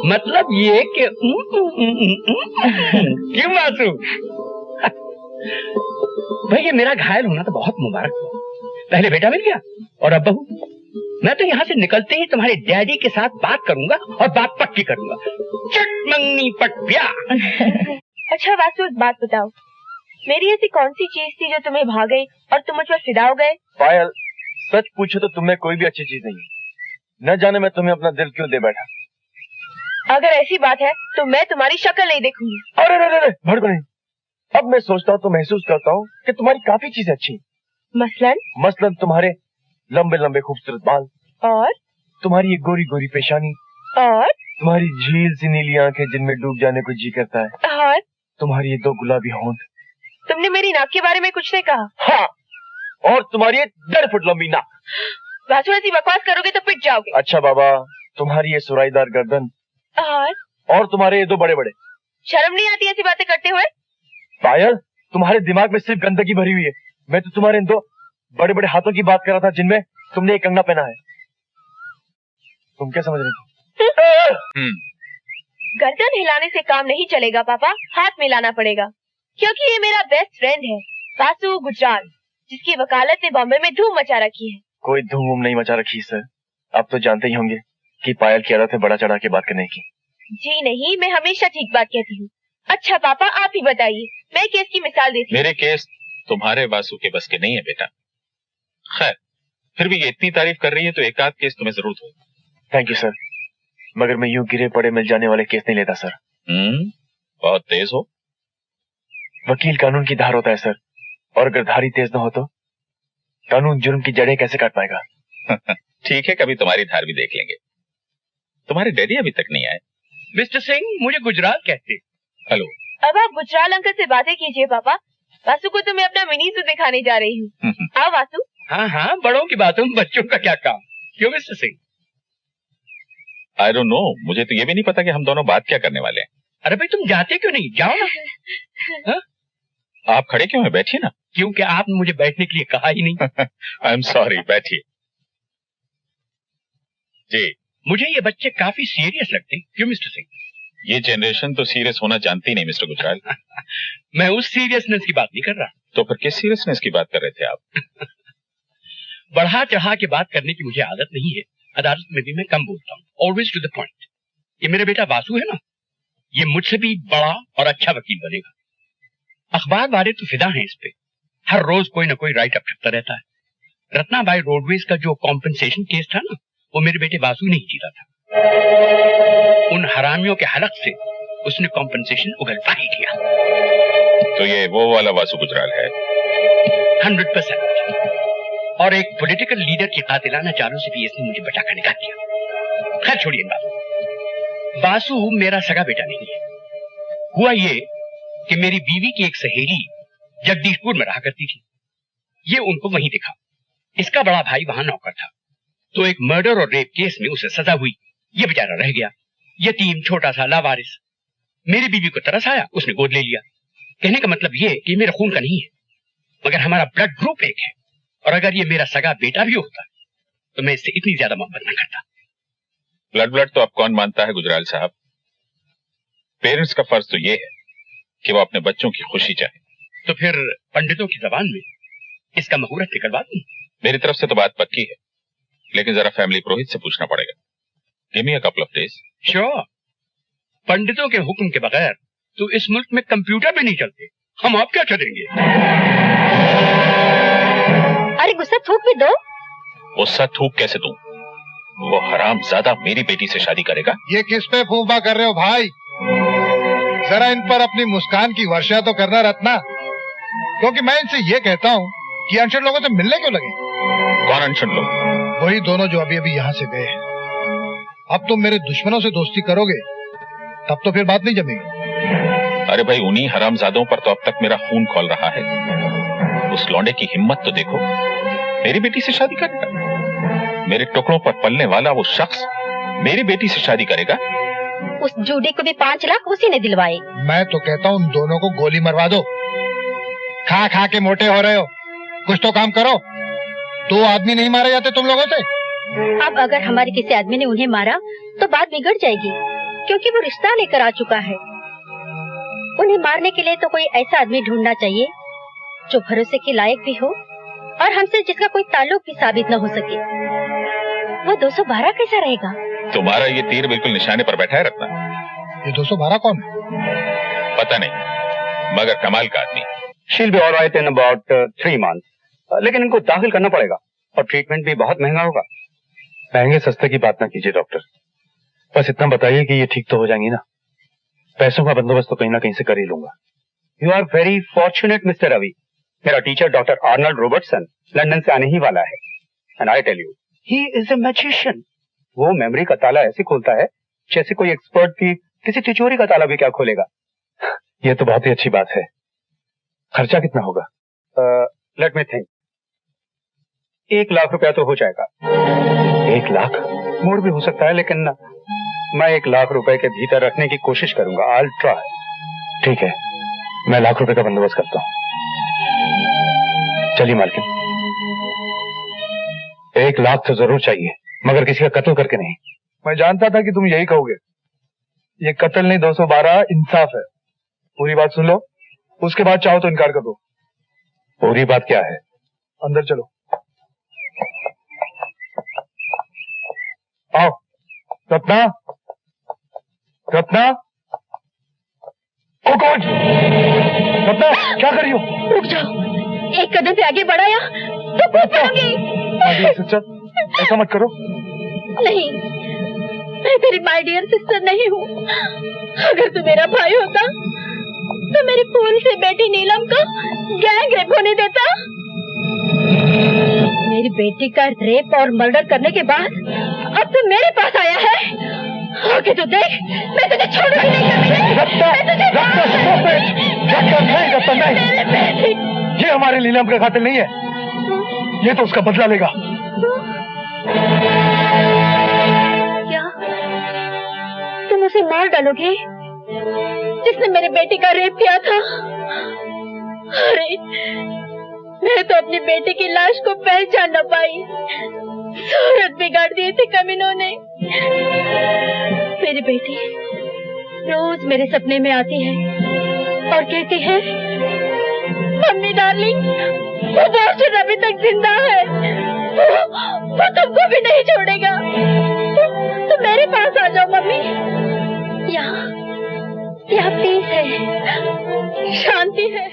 मतलब ये कि क्यों वासु? भाई ये मेरा घायल होना तो बहुत मुबारक हुआ। पहले बेटा मिल गया और अब बहू। मैं तो यहाँ से निकलते ही तुम्हारे डैडी के साथ बात करूंगा और बात पक्की करूंगा। चट मंगनी पट ब्याह। अच्छा वासु, एक बात बताओ, मेरी ऐसी कौन सी चीज थी जो तुम्हें भा गई और तुम मुझ पर फिदा हो गए? पायल, सच पूछो तो तुम्हें कोई भी अच्छी चीज नहीं है। न जाने मैं तुम्हें अपना दिल क्यों दे बैठा। अगर ऐसी बात है तो मैं तुम्हारी शक्ल नहीं देखूंगी। अरे भड़को नहीं। अब मैं सोचता हूँ तो महसूस करता हूँ कि तुम्हारी काफी चीजें अच्छी। मसलन तुम्हारे लंबे लंबे खूबसूरत बाल, और तुम्हारी ये गोरी गोरी पेशानी, और तुम्हारी झील सी नीली आंखें जिनमें डूब जाने को जी करता है, और तुम्हारी ये 2 गुलाबी होंठ। तुमने मेरी नाक के बारे में कुछ नहीं कहा? हाँ, और तुम्हारी ये 1.5 फुट लंबी नाक। वासु, ऐसी बकवास करोगे तो पिट जाओगे। अच्छा बाबा, तुम्हारी ये सुराईदार गर्दन, और तुम्हारे ये 2 बड़े बड़े। शर्म नहीं आती ऐसी बातें करते हुए? पायल, तुम्हारे दिमाग में सिर्फ गंदगी भरी हुई है। मैं तो तुम्हारे इन 2 बड़े बड़े हाथों की बात कर रहा था जिनमें तुमने एक कंगना पहना है। तुम क्या समझ रही थी? गर्दन हिलाने से काम नहीं चलेगा पापा, हाथ मिलाना पड़ेगा, क्योंकि ये मेरा बेस्ट फ्रेंड है वासु गुजराल, जिसकी वकालत ने बॉम्बे में धूम मचा रखी है। कोई धूम नहीं मचा रखी सर। आप तो जानते ही होंगे कि पायल की आदत है बड़ा चढ़ा के बात करने की। जी नहीं, मैं हमेशा ठीक बात कहती हूँ। अच्छा पापा, आप ही बताइए, मैं केस की मिसाल देती हूँ। मेरे केस तुम्हारे वासु के बस के नहीं है बेटा। खैर, फिर भी ये इतनी तारीफ कर रही है तो एक आध केस तुम्हें जरूर हो। थैंक यू सर, मगर मैं यूं गिरे पड़े मिल जाने वाले केस नहीं लेता सर। बहुत तेज हो। वकील कानून की धार होता है सर, और अगर धारी तेज न हो तो कानून जुर्म की जड़ें कैसे काट पाएगा? ठीक है, कभी तुम्हारी धार भी देख लेंगे। तुम्हारे डैडी अभी तक नहीं आए। मिस्टर सिंह, मुझे गुजराल कहते। हेलो। अब आप गुजराल अंकल से बातें कीजिए पापा। वासु को तो मैं अपना मिनी सूट दिखाने जा रही हूँ। आओ वासु। हाँ, बड़ों की बातों में बच्चों का क्या काम? क्यों mister Singh? I don't know, मुझे तो ये भी नहीं पता कि हम दोनों बात क्या करने वाले हैं। अरे भाई, तुम जाते क्यों नहीं? जाओ ना। आप खड़े क्यों हैं? बैठिए ना। क्योंकि आपने मुझे बैठने के लिए कहा ही नहीं। आई एम सॉरी, बैठिए। जी, मुझे ये बच्चे काफी सीरियस लगते हैं। क्यों मिस्टर सिंह? ये जनरेशन तो सीरियस होना जानती नहीं मिस्टर गुजराल। मैं उस सीरियसनेस की बात नहीं कर रहा। तो फिर किस सीरियसनेस की बात कर रहे थे आप? बढ़ा चढ़ा के बात करने की मुझे आदत नहीं है। अदालत में भी मैं कम बोलता हूँ, ऑलवेज टू द पॉइंट। ये मेरा बेटा वासु है ना, ये मुझसे भी बड़ा और अच्छा वकील बनेगा। अखबार वाले तो फिदा हैं इस पे, हर रोज कोई ना कोई राइट अप छपता रहता है। रत्नाबाई रोडवेज का जो कॉम्पेंसेशन केस था ना, वो मेरे बेटे वासु ने ही जीता था। उन हरामियों के हलक से उसने कॉम्पेंसेशन उगलवा ही दिया। तो ये वो वाला वासु गुजराल है? 100%। और एक पॉलिटिकल लीडर की कातिलाना चालों से भी इसने मुझे बचाकर निकाल दिया। खैर छोड़िए बात। वासु मेरा सगा बेटा नहीं है। हुआ ये कि मेरी बीवी की एक सहेली जगदीशपुर में रहा करती थी। ये उनको वहीं दिखा। इसका बड़ा भाई वहां नौकर था, तो एक मर्डर और रेप केस में उसे सजा हुई। ये बेचारा रह गया यतीम, छोटा सा लावारिस। मेरी बीवी को तरस आया, उसने गोद ले लिया। कहने का मतलब ये कि मेरे खून का नहीं है, मगर हमारा ब्लड ग्रुप एक है। और अगर ये मेरा सगा बेटा भी होता तो मैं इससे इतनी ज्यादा मोहब्बत न करता। ब्लड तो अब कौन मानता है गुजराल साहब? पेरेंट्स का फर्ज तो ये है कि वो अपने बच्चों की खुशी चाहे। तो फिर पंडितों की जबान में इसका मुहूर्त निकलवा दूं? मेरी तरफ से तो बात पक्की है, लेकिन जरा फैमिली पुरोहित से पूछना पड़ेगा। Give me a couple of days. Sure. पंडितों के हुक्म के बगैर तो इस मुल्क में कंप्यूटर भी नहीं चलते। हम आप क्या चलेंगे? अरे गुस्सा थूक भी दो। गुस्सा थूक कैसे दूं? वो हरामजादा मेरी बेटी से शादी करेगा। ये किस पे फूफा कर रहे हो भाई? जरा इन पर अपनी मुस्कान की वर्षा तो करना रत्ना, क्योंकि मैं इनसे ये कहता हूँ कि अनशन लोगों से मिलने क्यों लगे? कौन अनशन लोग? वही दोनों जो अभी अभी यहाँ से गए। अब तुम मेरे दुश्मनों से दोस्ती करोगे तब तो फिर बात नहीं जमेगी। अरे भाई, उन्हीं हरामजादों पर तो अब तक मेरा खून खौल रहा है। उस लौंडे की हिम्मत तो देखो, मेरी बेटी से शादी करेगा। मेरे टुकड़ों पर पलने वाला वो शख्स मेरी बेटी से शादी करेगा। उस जूडी को भी 5 लाख उसी ने दिलवाए। मैं तो कहता हूँ दोनों को गोली मरवा दो। खा खा के मोटे हो रहे हो, कुछ तो काम करो। 2 आदमी नहीं मारे जाते तुम लोगों से। अब अगर हमारे किसी आदमी ने उन्हें मारा तो बात बिगड़ जाएगी, क्योंकि वो रिश्ता लेकर आ चुका है। उन्हें मारने के लिए तो कोई ऐसा आदमी ढूंढना चाहिए जो भरोसे के लायक भी हो और हमसे जिसका कोई ताल्लुक भी साबित न हो सके। वो 212 कैसा रहेगा? तुम्हारा ये तीर बिल्कुल निशाने पर बैठा है रत्ना। ये 212 कौन है? पता नहीं, मगर कमाल का आदमी। She'll be alright in about 3 months, लेकिन इनको दाखिल करना पड़ेगा और ट्रीटमेंट भी बहुत महंगा होगा। महंगे सस्ते की बात ना कीजिए डॉक्टर, बस इतना बताइए कि ये ठीक तो हो जाएंगी ना। पैसों का बंदोबस्त तो कहीं ना कहीं से कर ही लूंगा। You are very fortunate mister Ravi. मेरा teacher doctor Arnold Robertson London से आने ही वाला है, and I tell you he is a magician. वो मेमोरी का ताला ऐसे खोलता है जैसे कोई एक्सपर्ट भी किसी तिजोरी का ताला भी क्या खोलेगा। ये तो बहुत ही अच्छी बात है। खर्चा कितना होगा? Let me think. 1 लाख रुपया तो हो जाएगा। 1 लाख? मोर भी हो सकता है, लेकिन मैं 1 लाख रुपए के भीतर रखने की कोशिश करूंगा। I will try. ठीक है, मैं लाख रुपए का बंदोबस्त करता हूँ। चलिए मालकिन, 1 लाख तो जरूर चाहिए, मगर किसी का कत्ल करके नहीं। मैं जानता था कि तुम यही कहोगे। ये कत्ल नहीं, 212 इंसाफ है। पूरी बात सुन लो, उसके बाद चाहो तो इनकार कर दो। पूरी बात क्या है? अंदर चलो। आओ। रत्ना, रत्ना, ओ कौन? रत्ना, क्या कर रही हो? रुक जाओ, एक कदम भी आगे बढ़ाया तो कूद पड़ोगे। सिस्टर, ऐसा मत करो। नहीं, मैं तेरी माय डियर सिस्टर नहीं हूँ। अगर तू मेरा भाई होता तो मेरी फूल से बेटी नीलम को गैंग रेप होने देता। मेरी बेटी का रेप और मर्डर करने के बाद अब तू मेरे पास आया है। आगे तो देख, मैं तुझे छोड़ूंगी नहीं। ये हमारे नीलम का कातिल नहीं है, ये तो उसका बदला लेगा। क्या तुम उसे मार डालोगे जिसने मेरे बेटी का रेप किया था? अरे, मैं तो अपनी बेटी की लाश को पहचान न पाई। सूरत बिगाड़ दी थी कमीनों ने। मेरी बेटी रोज मेरे सपने में आती है और कहती है, मम्मी डार्लिंग, वो बॉर्चर अभी तक जिंदा है, वो तुमको भी नहीं छोड़ेगा। तुम मेरे पास आ जाओ मम्मी। यहाँ पीस है, शांति है।